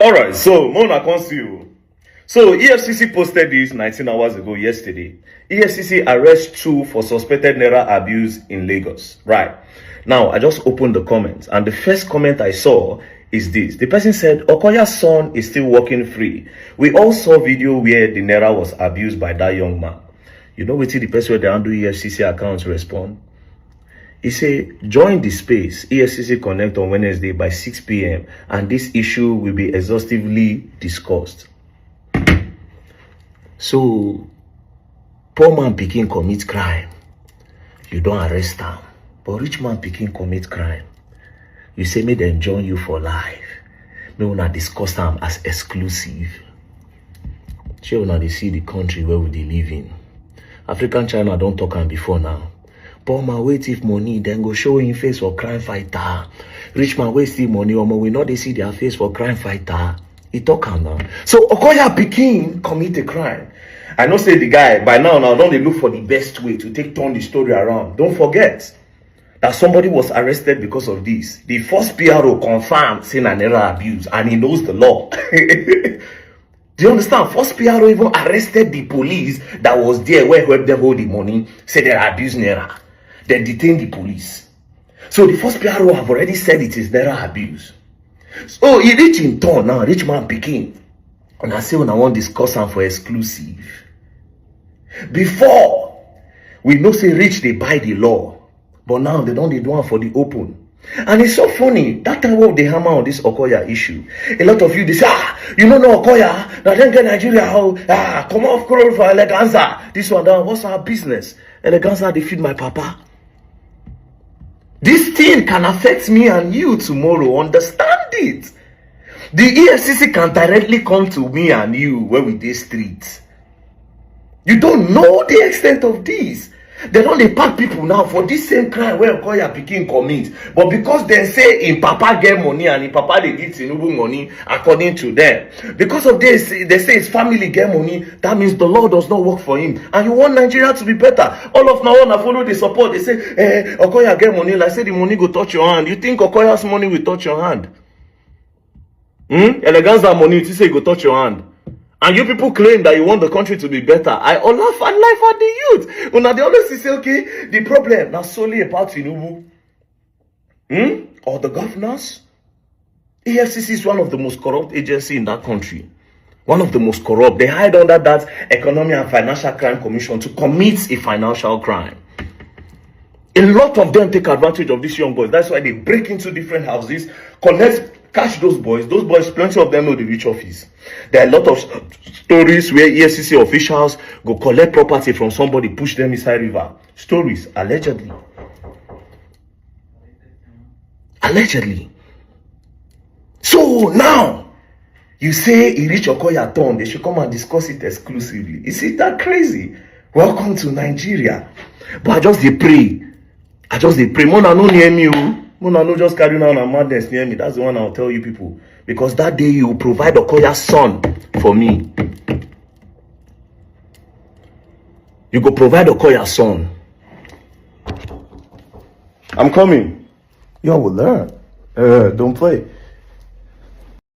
Alright, so Mona can't see you. So EFCC posted this 19 hours ago yesterday. EFCC arrests 2 for suspected naira abuse in Lagos. Right. Now, I just opened the comments, and the first comment I saw is this. The person said, Okoya's son is still walking free. We all saw video where the naira was abused by that young man. You know what the person where they handle EFCC accounts respond? He said, join the space, EFCC Connect on Wednesday by 6 p.m. and this issue will be exhaustively discussed. So, poor man pikin commit crime. You don't arrest him. But rich man pikin commit crime. You say, may them join you for life. May we not discuss them as exclusive. Sure, we not see the country where we live in. African China don't talk on before now. Poor man wait if money, then go show him face for crime fighter. Rich man wait still money, or we not they see their face for crime fighter. He talk on now. So Okoya pikin commit a crime. I know say the guy by now don't they look for the best way to turn the story around. Don't forget that somebody was arrested because of this. The first PRO confirmed saying an error abuse, and he knows the law. Do you understand? First PRO even arrested the police that was there where helped them hold the money, said they abused naira. Then detained the police. So the first PRO have already said it is naira abuse. So he reach in turn now, rich man pikin. And I say when I want discuss am for exclusive. Before, we know say rich they buy the law. But now they don't do one for the open. And it's so funny. That time when they hammer on this Okoya issue, a lot of you they say, you don't know Okoya, now then get Nigeria, come off call for Eleganza. This one down, what's our business? Eleganza, they feed my papa. This thing can affect me and you tomorrow. Understand it. The EFCC can directly come to me and you when we dey street. You don't know the extent of this. They don't dey pack people now for this same crime where Okoya pikin commit. But because they say in papa get money and in papa they give Tinubu money according to them. Because of this, they say his family get money. That means the law does not work for him. And you want Nigeria to be better. All of now wanna follow the support. They say, Okoya get money. Like say the money go touch your hand. You think Okoya's money will touch your hand? Eleganza money, you say it go touch your hand. And you people claim that you want the country to be better. I all laugh and life for the youth. When they always say, okay, the problem now solely about Tinubu. Or the governors. EFCC is one of the most corrupt agencies in that country. One of the most corrupt. They hide under that Economic and Financial Crime Commission to commit a financial crime. A lot of them take advantage of these young boys. That's why they break into different houses, catch those boys. Those boys, plenty of them know the rich office. There are a lot of stories where EFCC officials go collect property from somebody, push them inside river. Stories, allegedly. Allegedly. So now, you say he reach Okoya turn, they should come and discuss it exclusively. Is it that crazy? Welcome to Nigeria. But I just dey pray. Mona no near me. Mona no just carry on a madness near me. That's the one I'll tell you people. Because that day you will provide Okoya's son for me. You go provide Okoya's son. I'm coming. You all will learn. Don't play.